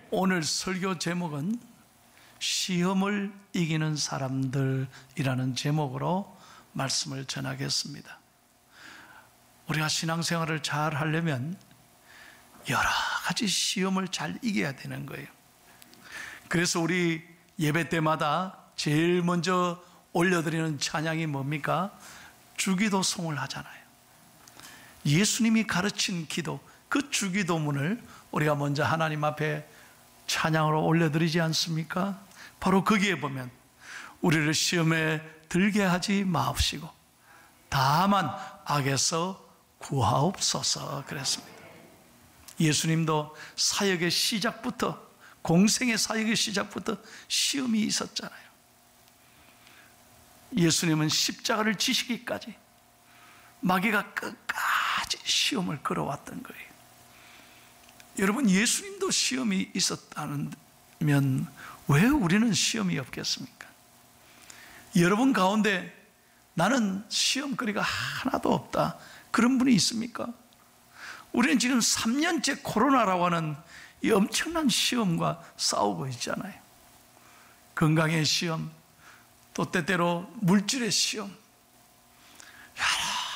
오늘 설교 제목은 시험을 이기는 사람들이라는 제목으로 말씀을 전하겠습니다. 우리가 신앙생활을 잘 하려면 여러 가지 시험을 잘 이겨야 되는 거예요. 그래서 우리 예배 때마다 제일 먼저 올려드리는 찬양이 뭡니까? 주기도송을 하잖아요. 예수님이 가르친 기도, 그 주기도문을 우리가 먼저 하나님 앞에 찬양으로 올려드리지 않습니까? 바로 거기에 보면 우리를 시험에 들게 하지 마옵시고 다만 악에서 구하옵소서 그랬습니다. 예수님도 사역의 시작부터, 공생의 사역의 시작부터 시험이 있었잖아요. 예수님은 십자가를 지시기까지 마귀가 끝까지 시험을 걸어왔던 거예요. 여러분, 예수님도 시험이 있었다면 왜 우리는 시험이 없겠습니까? 여러분 가운데 나는 시험거리가 하나도 없다, 그런 분이 있습니까? 우리는 지금 3년째 코로나라고 하는 이 엄청난 시험과 싸우고 있잖아요. 건강의 시험, 또 때때로 물질의 시험, 여러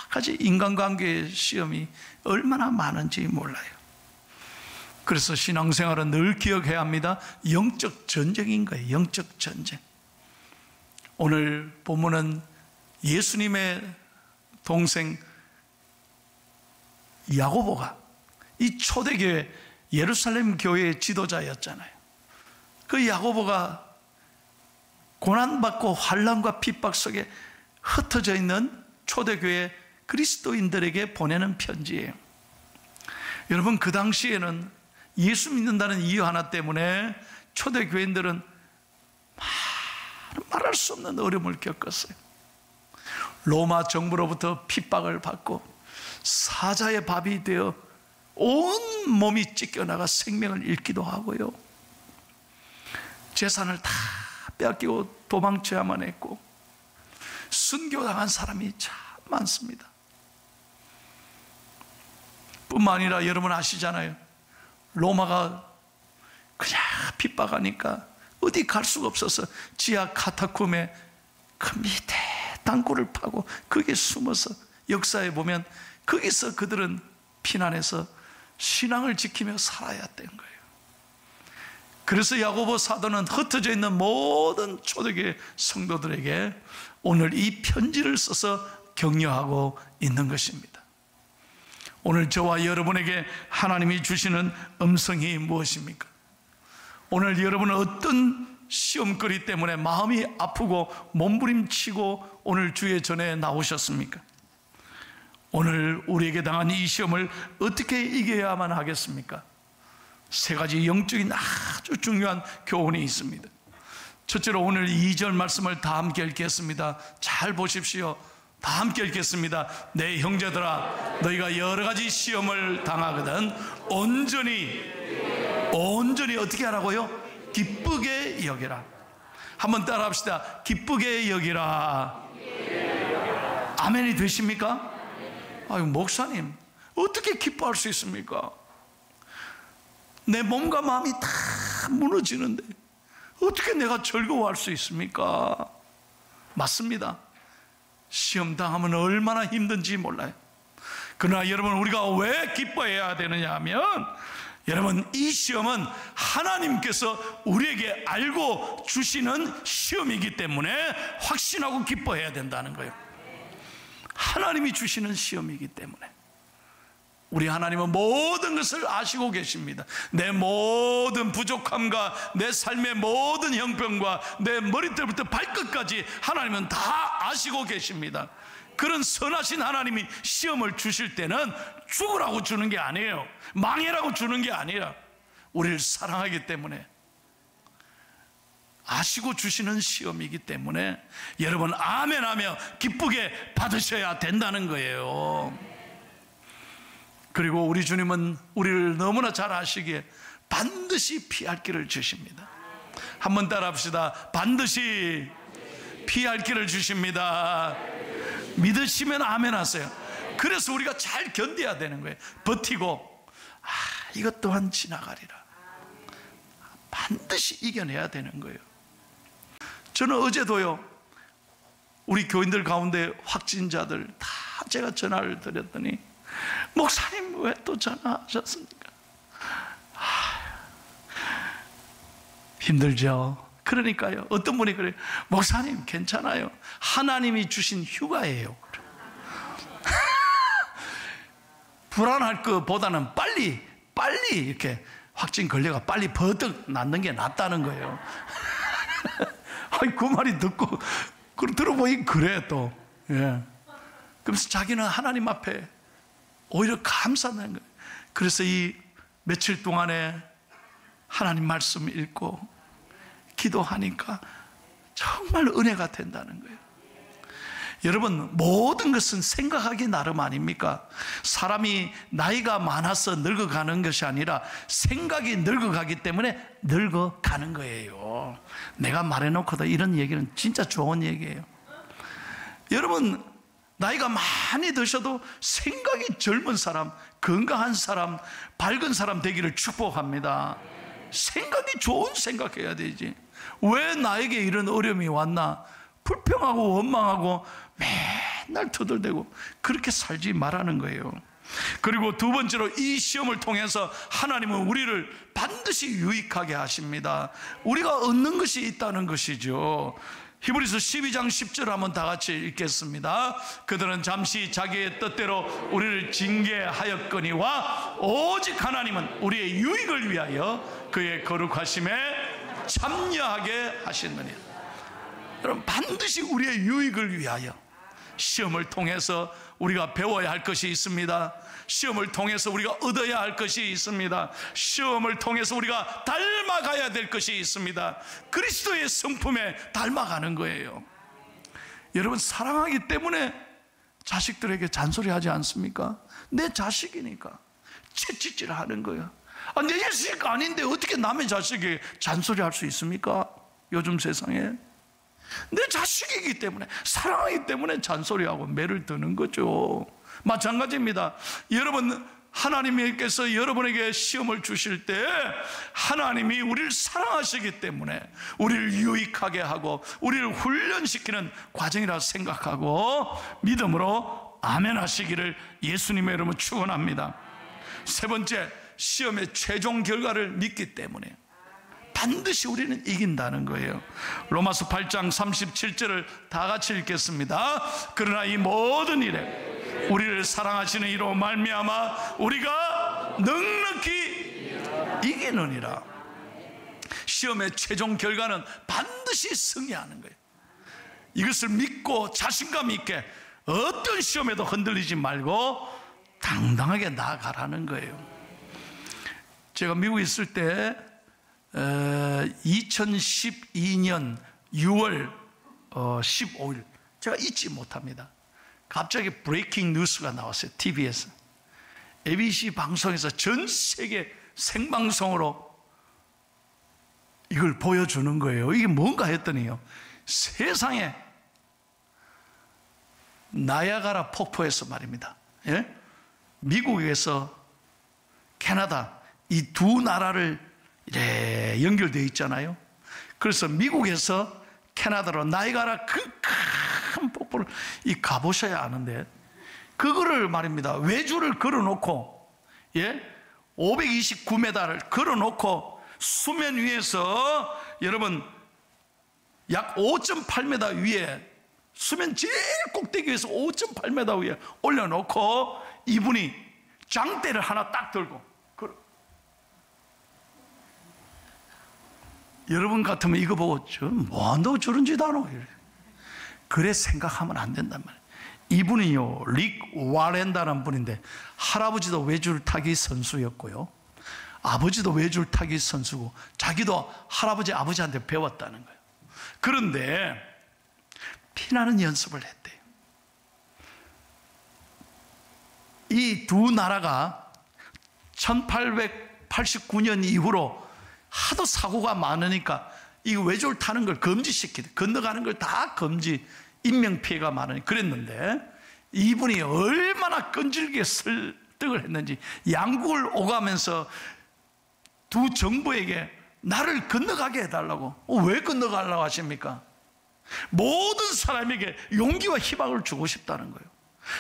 가지 인간관계의 시험이 얼마나 많은지 몰라요. 그래서 신앙생활은 늘 기억해야 합니다. 영적 전쟁인 거예요. 영적 전쟁. 오늘 본문은 예수님의 동생 야고보가 이 초대교회 예루살렘 교회의 지도자였잖아요. 그 야고보가 고난받고 환난과 핍박 속에 흩어져 있는 초대교회 그리스도인들에게 보내는 편지예요. 여러분, 그 당시에는 예수 믿는다는 이유 하나 때문에 초대교인들은 말할 수 없는 어려움을 겪었어요. 로마 정부로부터 핍박을 받고 사자의 밥이 되어 온 몸이 찢겨나가 생명을 잃기도 하고요, 재산을 다 빼앗기고 도망쳐야만 했고, 순교당한 사람이 참 많습니다. 뿐만 아니라 여러분 아시잖아요. 로마가 그냥 핍박하니까 어디 갈 수가 없어서 지하 카타콤에 그 밑에 땅굴을 파고 거기에 숨어서, 역사에 보면 거기서 그들은 피난해서 신앙을 지키며 살아야 된 거예요. 그래서 야고보 사도는 흩어져 있는 모든 초대교회 성도들에게 오늘 이 편지를 써서 격려하고 있는 것입니다. 오늘 저와 여러분에게 하나님이 주시는 음성이 무엇입니까? 오늘 여러분은 어떤 시험거리 때문에 마음이 아프고 몸부림치고 오늘 주의 전에 나오셨습니까? 오늘 우리에게 당한 이 시험을 어떻게 이겨야만 하겠습니까? 세 가지 영적인 아주 중요한 교훈이 있습니다. 첫째로 오늘 2절 말씀을 다 함께 읽겠습니다. 잘 보십시오. 다 함께 읽겠습니다. 내 형제들아, 너희가 여러 가지 시험을 당하거든 온전히 어떻게 하라고요? 기쁘게 여기라. 한번 따라 합시다. 기쁘게 여기라. 아멘이 되십니까? 아유, 목사님, 어떻게 기뻐할 수 있습니까? 내 몸과 마음이 다 무너지는데 어떻게 내가 즐거워할 수 있습니까? 맞습니다. 시험 당하면 얼마나 힘든지 몰라요. 그러나 여러분, 우리가 왜 기뻐해야 되느냐 하면, 여러분, 이 시험은 하나님께서 우리에게 알고 주시는 시험이기 때문에 확신하고 기뻐해야 된다는 거예요. 하나님이 주시는 시험이기 때문에. 우리 하나님은 모든 것을 아시고 계십니다. 내 모든 부족함과 내 삶의 모든 형편과 내 머리털부터 발끝까지 하나님은 다 아시고 계십니다. 그런 선하신 하나님이 시험을 주실 때는 죽으라고 주는 게 아니에요. 망해라고 주는 게 아니라 우리를 사랑하기 때문에 아시고 주시는 시험이기 때문에 여러분 아멘하며 기쁘게 받으셔야 된다는 거예요. 그리고 우리 주님은 우리를 너무나 잘 아시기에 반드시 피할 길을 주십니다. 한번 따라 합시다. 반드시 피할 길을 주십니다. 믿으시면 아멘 하세요. 그래서 우리가 잘 견뎌야 되는 거예요. 버티고 이것 또한 지나가리라. 반드시 이겨내야 되는 거예요. 저는 어제도요, 우리 교인들 가운데 확진자들 다 제가 전화를 드렸더니, 목사님 왜 또 전화하셨습니까? 힘들죠. 그러니까요, 어떤 분이 그래요. 목사님 괜찮아요, 하나님이 주신 휴가예요. 불안할 것보다는 빨리 이렇게 확진 걸려가 빨리 버뜩 낫는 게 낫다는 거예요. 아니, 그 말이 듣고 들어보니 그래 또. 예. 그래서 자기는 하나님 앞에 오히려 감사하는 거예요. 그래서 이 며칠 동안에 하나님 말씀 읽고 기도하니까 정말 은혜가 된다는 거예요. 여러분, 모든 것은 생각하기 나름 아닙니까? 사람이 나이가 많아서 늙어가는 것이 아니라 생각이 늙어가기 때문에 늙어가는 거예요. 내가 말해놓고도 이런 얘기는 진짜 좋은 얘기예요. 여러분, 나이가 많이 드셔도 생각이 젊은 사람, 건강한 사람, 밝은 사람 되기를 축복합니다. 생각이 좋은 생각해야 되지. 왜 나에게 이런 어려움이 왔나? 불평하고 원망하고 맨날 투덜대고 그렇게 살지 말라는 거예요. 그리고 두 번째로, 이 시험을 통해서 하나님은 우리를 반드시 유익하게 하십니다. 우리가 얻는 것이 있다는 것이죠. 히브리서 12장 10절 한번 다 같이 읽겠습니다. 그들은 잠시 자기의 뜻대로 우리를 징계하였거니와 오직 하나님은 우리의 유익을 위하여 그의 거룩하심에 참여하게 하시느니라. 여러분, 반드시 우리의 유익을 위하여 시험을 통해서 우리가 배워야 할 것이 있습니다. 시험을 통해서 우리가 얻어야 할 것이 있습니다. 시험을 통해서 우리가 닮아가야 될 것이 있습니다. 그리스도의 성품에 닮아가는 거예요. 여러분, 사랑하기 때문에 자식들에게 잔소리하지 않습니까? 내 자식이니까 채찍질 하는 거예요. 내 자식 아닌데 어떻게 남의 자식에게 잔소리할 수 있습니까? 요즘 세상에. 내 자식이기 때문에, 사랑하기 때문에 잔소리하고 매를 드는 거죠. 마찬가지입니다. 여러분, 하나님께서 여러분에게 시험을 주실 때 하나님이 우리를 사랑하시기 때문에 우리를 유익하게 하고 우리를 훈련시키는 과정이라 생각하고 믿음으로 아멘 하시기를 예수님의 이름으로 축원합니다. 세 번째, 시험의 최종 결과를 믿기 때문에 반드시 우리는 이긴다는 거예요. 로마서 8장 37절을 다 같이 읽겠습니다. 그러나 이 모든 일에 우리를 사랑하시는 이로 말미암아 우리가 넉넉히 이기느니라. 시험의 최종 결과는 반드시 승리하는 거예요. 이것을 믿고 자신감 있게 어떤 시험에도 흔들리지 말고 당당하게 나아가라는 거예요. 제가 미국에 있을 때 2012년 6월 15일 제가 잊지 못합니다. 갑자기 브레이킹 뉴스가 나왔어요. TV에서 ABC 방송에서 전 세계 생방송으로 이걸 보여주는 거예요. 이게 뭔가 했더니요, 세상에 나야가라 폭포에서 말입니다. 예? 미국에서 캐나다 이 두 나라를 이래 연결되어 있잖아요. 그래서 미국에서 캐나다로 나이가라 그 큰 폭포를 가보셔야 아는데, 그거를 말입니다, 외주를 걸어놓고 529m를 걸어놓고 수면 위에서 여러분 약 5.8m 위에, 수면 제일 꼭대기 위에서 5.8m 위에 올려놓고 이분이 장대를 하나 딱 들고, 여러분 같으면 이거 보고 뭐한다고 저런 짓 하노? 그래 생각하면 안 된단 말이에요. 이분이요, 릭 와렌다는 분인데 할아버지도 외줄 타기 선수였고요, 아버지도 외줄 타기 선수고 자기도 할아버지 아버지한테 배웠다는 거예요. 그런데 피나는 연습을 했대요. 이 두 나라가 1889년 이후로 하도 사고가 많으니까 이 외줄 타는 걸 금지시키고 건너가는 걸 다 금지, 인명피해가 많으니 그랬는데, 이분이 얼마나 끈질기게 설득을 했는지 양국을 오가면서 두 정부에게 나를 건너가게 해달라고. 왜 건너가려고 하십니까? 모든 사람에게 용기와 희망을 주고 싶다는 거예요.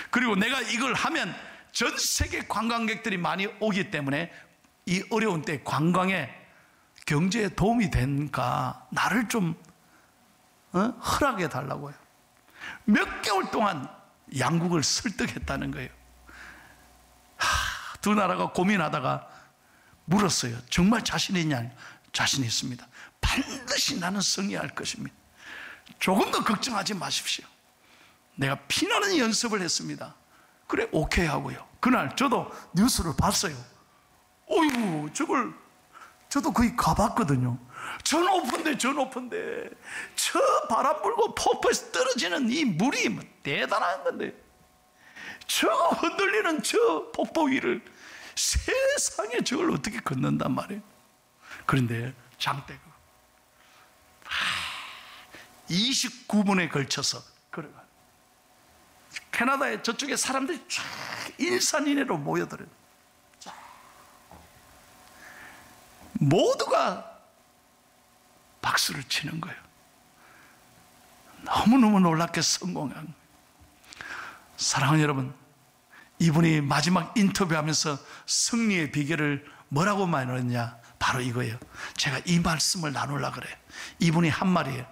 그리고 내가 이걸 하면 전 세계 관광객들이 많이 오기 때문에 이 어려운 때 관광에, 경제에 도움이 되니까 나를 좀 허락해 달라고요. 몇 개월 동안 양국을 설득했다는 거예요. 두 나라가 고민하다가 물었어요. 정말 자신 있냐? 자신 있습니다. 반드시 나는 승리할 것입니다. 조금 더 걱정하지 마십시오. 내가 피나는 연습을 했습니다. 그래, 오케이 하고요. 그날 저도 뉴스를 봤어요. 어이구, 저도 거의 가봤거든요. 저 높은데 저 바람 불고 폭포에서 떨어지는 이 물이 대단한 건데, 저 흔들리는 저 폭포 위를 세상에 저걸 어떻게 걷는단 말이에요. 그런데 장대가 29분에 걸쳐서 걸어가. 캐나다의 저쪽에 사람들이 쫙 일산이내로 모여들어요. 모두가 박수를 치는 거예요. 너무너무 놀랍게 성공한 거예요. 사랑하는 여러분, 이분이 마지막 인터뷰하면서 승리의 비결을 뭐라고 말했냐? 바로 이거예요. 제가 이 말씀을 나누려고 그래요. 이분이 한 말이에요.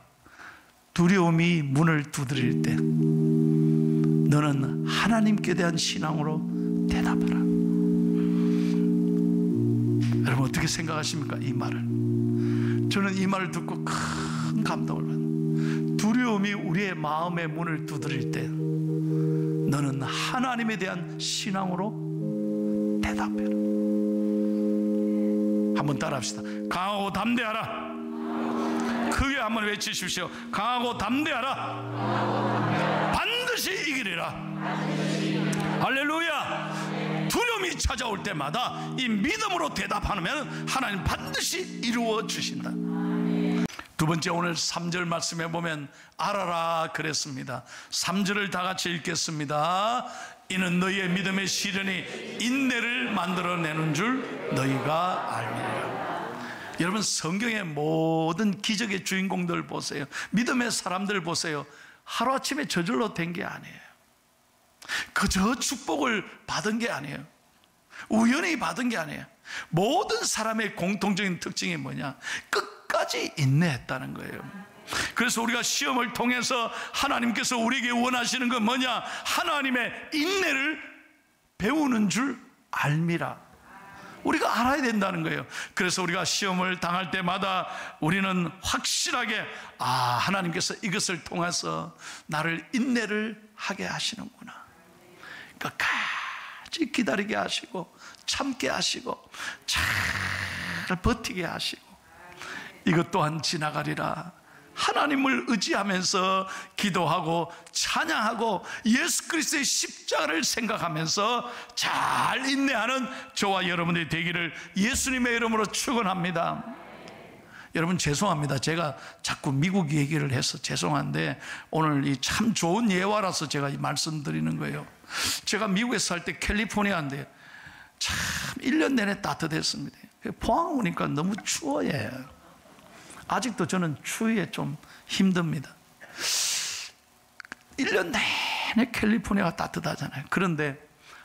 두려움이 문을 두드릴 때 너는 하나님께 대한 신앙으로 대답하라. 여러분 어떻게 생각하십니까? 이 말을. 저는 이 말을 듣고 큰 감동을 받아요. 두려움이 우리의 마음의 문을 두드릴 때 너는 하나님에 대한 신앙으로 대답해라. 한번 따라합시다. 강하고 담대하라. 크게 한번 외치십시오. 강하고 담대하라. 반드시 이기리라. 할렐루야. 두려움이 찾아올 때마다 이 믿음으로 대답하면 하나님 반드시 이루어 주신다. 두 번째, 오늘 3절 말씀에 보면 알아라 그랬습니다. 3절을 다 같이 읽겠습니다. 이는 너희의 믿음의 시련이 인내를 만들어내는 줄 너희가 알미라. 여러분 성경의 모든 기적의 주인공들 보세요. 믿음의 사람들 보세요. 하루아침에 저절로 된 게 아니에요. 그저 축복을 받은 게 아니에요. 우연히 받은 게 아니에요. 모든 사람의 공통적인 특징이 뭐냐? 끝까지 인내했다는 거예요. 그래서 우리가 시험을 통해서 하나님께서 우리에게 원하시는 건 뭐냐? 하나님의 인내를 배우는 줄 알미라. 우리가 알아야 된다는 거예요. 그래서 우리가 시험을 당할 때마다 우리는 확실하게 하나님께서 이것을 통해서 나를 인내를 하게 하시는구나. 끝까지 기다리게 하시고 참게 하시고 잘 버티게 하시고 이것 또한 지나가리라. 하나님을 의지하면서 기도하고 찬양하고 예수 그리스도의 십자가를 생각하면서 잘 인내하는 저와 여러분들이 되기를 예수님의 이름으로 축원합니다. 여러분 죄송합니다. 제가 자꾸 미국 얘기를 해서 죄송한데 오늘 이 참 좋은 예화라서 제가 이 말씀드리는 거예요. 제가 미국에 살 때 캘리포니아인데 참 1년 내내 따뜻했습니다. 포항 오니까 너무 추워요. 아직도 저는 추위에 좀 힘듭니다. 1년 내내 캘리포니아가 따뜻하잖아요. 그런데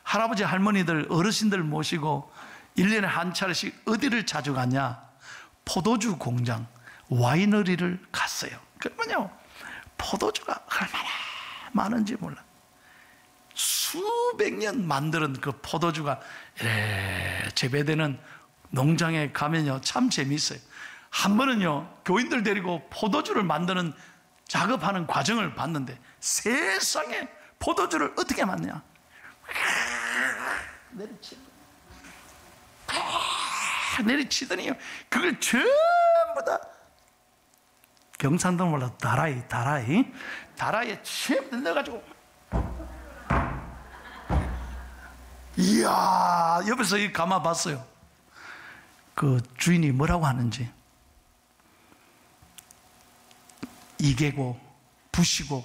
할아버지 할머니들 어르신들 모시고 1년에 한 차례씩 어디를 자주 갔냐? 포도주 공장 와이너리를 갔어요. 그러면요 포도주가 얼마나 많은지 몰라. 수백 년 만드는 그 포도주가 이래 재배되는 농장에 가면요 참 재미있어요. 한 번은요 교인들 데리고 포도주를 만드는 작업하는 과정을 봤는데 세상에 포도주를 어떻게 만드냐? 내리치더니요 그걸 전부 다 경상도 몰라 다라이에 전부 넣어가지고 이야 옆에서 가만 봤어요. 그 주인이 뭐라고 하는지 이개고 부시고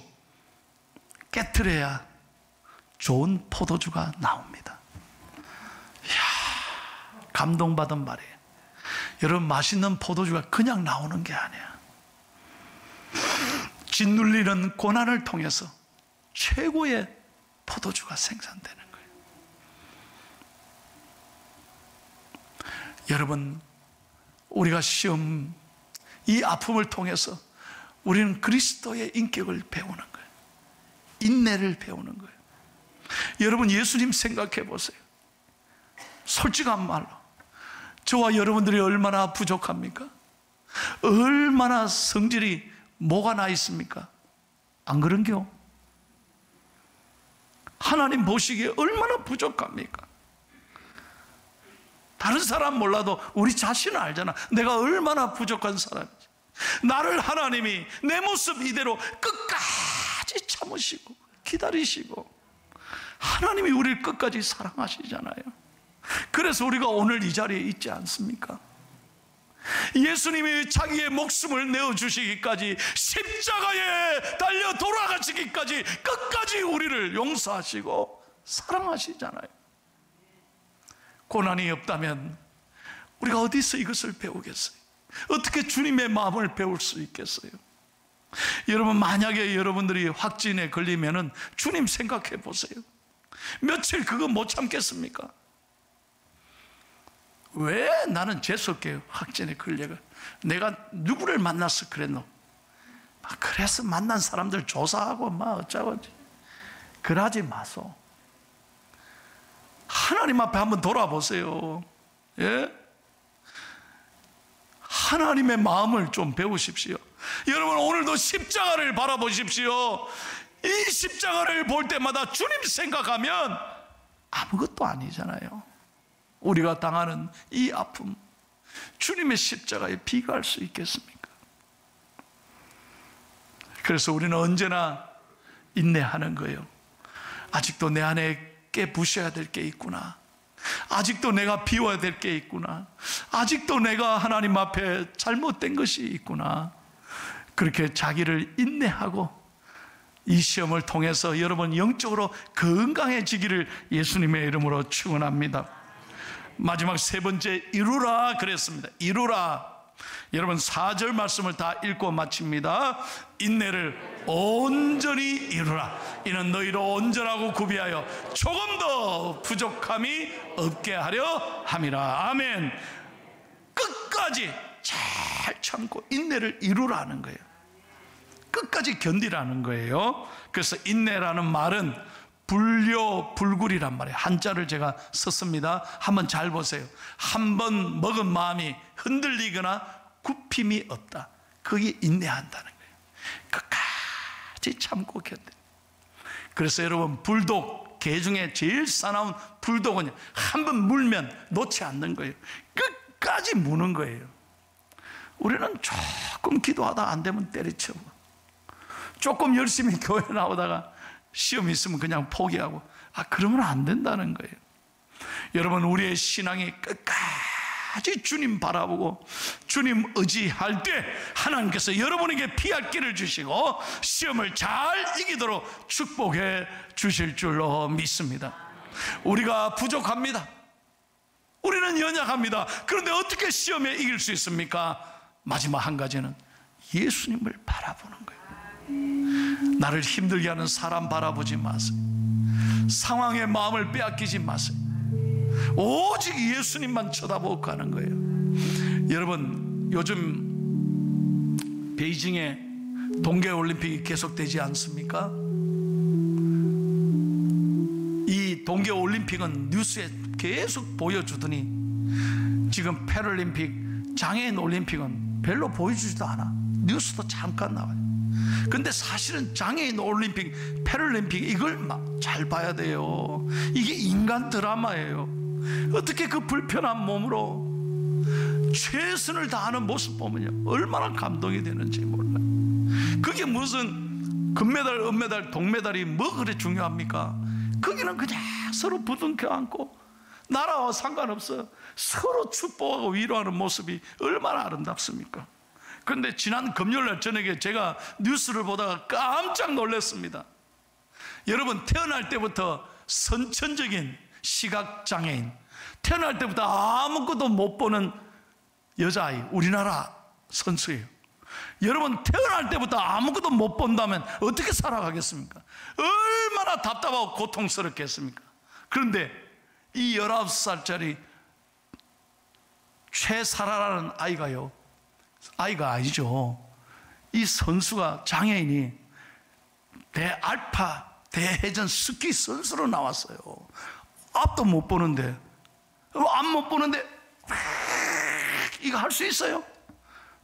깨트려야 좋은 포도주가 나옵니다. 이야 감동받은 말이에요. 여러분, 맛있는 포도주가 그냥 나오는 게 아니야. 짓눌리는 고난을 통해서 최고의 포도주가 생산되는 거예요. 여러분, 우리가 시험, 이 아픔을 통해서 우리는 그리스도의 인격을 배우는 거예요. 인내를 배우는 거예요. 여러분, 예수님 생각해 보세요. 솔직한 말로 저와 여러분들이 얼마나 부족합니까? 얼마나 성질이 뭐가 나 있습니까? 안 그런겨? 하나님 보시기에 얼마나 부족합니까? 다른 사람 몰라도 우리 자신은 알잖아. 내가 얼마나 부족한 사람인지. 나를 하나님이 내 모습 이대로 끝까지 참으시고 기다리시고, 하나님이 우리를 끝까지 사랑하시잖아요. 그래서 우리가 오늘 이 자리에 있지 않습니까? 예수님이 자기의 목숨을 내어주시기까지, 십자가에 달려 돌아가시기까지 끝까지 우리를 용서하시고 사랑하시잖아요. 고난이 없다면 우리가 어디서 이것을 배우겠어요? 어떻게 주님의 마음을 배울 수 있겠어요? 여러분, 만약에 여러분들이 확진에 걸리면은 주님 생각해 보세요. 며칠 그거 못 참겠습니까? 왜 나는 재수없게 확진에 걸려가? 내가 누구를 만나서 그랬노? 그래서 만난 사람들 조사하고 막 어쩌고. 그러지 마소. 하나님 앞에 한번 돌아보세요. 예? 하나님의 마음을 좀 배우십시오. 여러분, 오늘도 십자가를 바라보십시오. 이 십자가를 볼 때마다 주님 생각하면 아무것도 아니잖아요. 우리가 당하는 이 아픔, 주님의 십자가에 비교할 수 있겠습니까? 그래서 우리는 언제나 인내하는 거예요. 아직도 내 안에 깨부셔야 될 게 있구나. 아직도 내가 비워야 될 게 있구나. 아직도 내가 하나님 앞에 잘못된 것이 있구나. 그렇게 자기를 인내하고 이 시험을 통해서 여러분 영적으로 건강해지기를 예수님의 이름으로 축원합니다. 마지막 세 번째, 이루라 그랬습니다. 이루라. 여러분, 4절 말씀을 다 읽고 마칩니다. 인내를 온전히 이루라. 이는 너희로 온전하고 구비하여 조금 더 부족함이 없게 하려 함이라. 아멘. 끝까지 잘 참고 인내를 이루라는 거예요. 끝까지 견디라는 거예요. 그래서 인내라는 말은 불교불굴이란 말이에요. 한자를 제가 썼습니다. 한번 잘 보세요. 한번 먹은 마음이 흔들리거나 굽힘이 없다. 그게 인내한다는 거예요. 끝까지 참고 견뎌. 그래서 여러분, 불독, 개 중에 제일 사나운 불독은 한번 물면 놓지 않는 거예요. 끝까지 무는 거예요. 우리는 조금 기도하다 안 되면 때려치고, 조금 열심히 교회 나오다가 시험 있으면 그냥 포기하고, 그러면 안 된다는 거예요. 여러분, 우리의 신앙이 끝까지 주님 바라보고 주님 의지할 때 하나님께서 여러분에게 피할 길을 주시고 시험을 잘 이기도록 축복해 주실 줄로 믿습니다. 우리가 부족합니다. 우리는 연약합니다. 그런데 어떻게 시험에 이길 수 있습니까? 마지막 한 가지는 예수님을 바라보는 거예요. 나를 힘들게 하는 사람 바라보지 마세요. 상황의 마음을 빼앗기지 마세요. 오직 예수님만 쳐다보고 가는 거예요. 여러분, 요즘 베이징에 동계올림픽이 계속되지 않습니까? 이 동계올림픽은 뉴스에 계속 보여주더니 지금 패럴림픽, 장애인 올림픽은 별로 보여주지도 않아. 뉴스도 잠깐 나와요. 근데 사실은 장애인 올림픽, 패럴림픽 이걸 잘 봐야 돼요. 이게 인간 드라마예요. 어떻게 그 불편한 몸으로 최선을 다하는 모습 보면요, 얼마나 감동이 되는지 몰라요. 그게 무슨 금메달, 은메달, 동메달이 뭐 그래 중요합니까? 거기는 그냥 서로 부둥켜 안고 나라와 상관없어 서로 축복하고 위로하는 모습이 얼마나 아름답습니까? 그런데 지난 금요일날 저녁에 제가 뉴스를 보다가 깜짝 놀랐습니다. 여러분, 태어날 때부터 선천적인 시각장애인, 태어날 때부터 아무것도 못 보는 여자아이, 우리나라 선수예요. 여러분, 태어날 때부터 아무것도 못 본다면 어떻게 살아가겠습니까? 얼마나 답답하고 고통스럽겠습니까? 그런데 이 19살짜리 최사라라는 아이가요, 아이가 아니죠. 이 선수가, 장애인이 대알파 대회전 스키 선수로 나왔어요. 앞도 못 보는데, 앞 못 보는데 이거 할 수 있어요?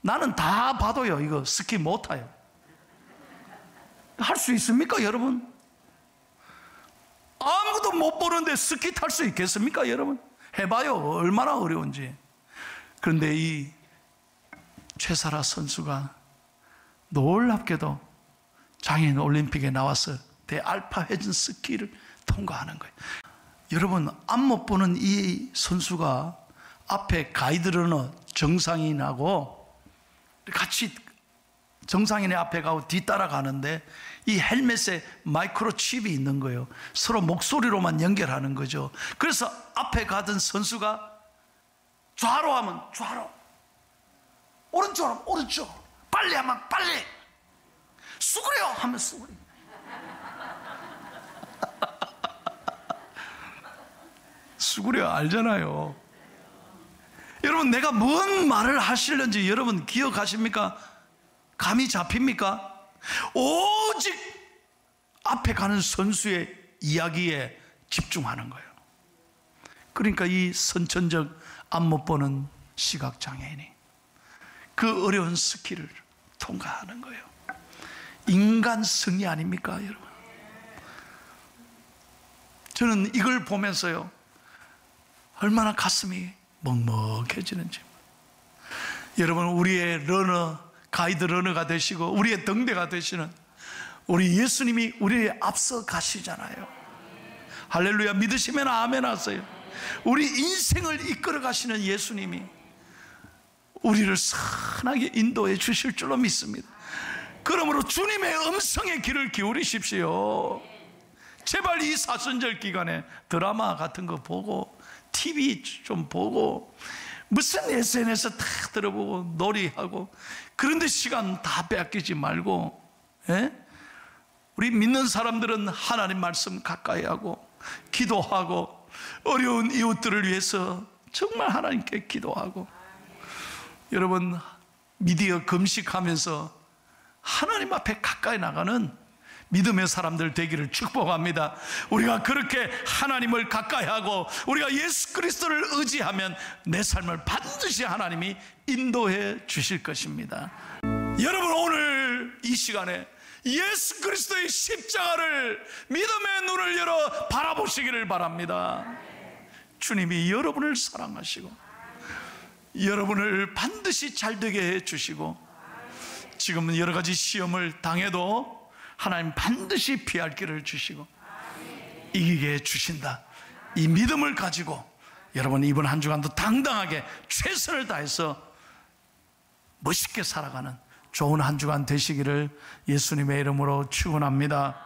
나는 다 봐도요, 이거 스키 못 타요. 할 수 있습니까, 여러분? 아무것도 못 보는데 스키 탈 수 있겠습니까, 여러분? 해봐요, 얼마나 어려운지. 그런데 이 최사라 선수가 놀랍게도 장애인 올림픽에 나와서 대알파 회전 스키를 통과하는 거예요. 여러분, 앞 못 보는 이 선수가 앞에 가이드러너 정상인하고 같이 정상인의 앞에 가고 뒤따라 가는데 이 헬멧에 마이크로칩이 있는 거예요. 서로 목소리로만 연결하는 거죠. 그래서 앞에 가던 선수가 좌로 하면 좌로, 오른쪽으로 하면 오른쪽, 빨리 하면 빨리, 수그려 하면 수그려. 수그려 알잖아요. 여러분, 내가 뭔 말을 하시는지 여러분 기억하십니까? 감이 잡힙니까? 오직 앞에 가는 선수의 이야기에 집중하는 거예요. 그러니까 이 선천적 앞 못 보는 시각장애인이 그 어려운 스키를 통과하는 거예요. 인간 승리 아닙니까, 여러분? 저는 이걸 보면서요, 얼마나 가슴이 먹먹해지는지. 여러분, 우리의 러너, 가이드 러너가 되시고 우리의 등대가 되시는 우리 예수님이 우리의 앞서 가시잖아요. 할렐루야. 믿으시면 아멘 하세요. 우리 인생을 이끌어 가시는 예수님이 우리를 선하게 인도해 주실 줄로 믿습니다. 그러므로 주님의 음성의 귀를 기울이십시오. 제발 이 사순절 기간에 드라마 같은 거 보고 TV 좀 보고 무슨 SNS 다 들어보고 놀이하고 그런데 시간 다 빼앗기지 말고, 우리 믿는 사람들은 하나님 말씀 가까이 하고 기도하고 어려운 이웃들을 위해서 정말 하나님께 기도하고, 여러분 미디어 금식하면서 하나님 앞에 가까이 나가는 믿음의 사람들 되기를 축복합니다. 우리가 그렇게 하나님을 가까이 하고 우리가 예수 그리스도를 의지하면 내 삶을 반드시 하나님이 인도해 주실 것입니다. 여러분, 오늘 이 시간에 예수 그리스도의 십자가를 믿음의 눈을 열어 바라보시기를 바랍니다. 주님이 여러분을 사랑하시고 여러분을 반드시 잘되게 해 주시고, 지금은 여러 가지 시험을 당해도 하나님 반드시 피할 길을 주시고 이기게 해 주신다. 이 믿음을 가지고 여러분 이번 한 주간도 당당하게 최선을 다해서 멋있게 살아가는 좋은 한 주간 되시기를 예수님의 이름으로 축원합니다.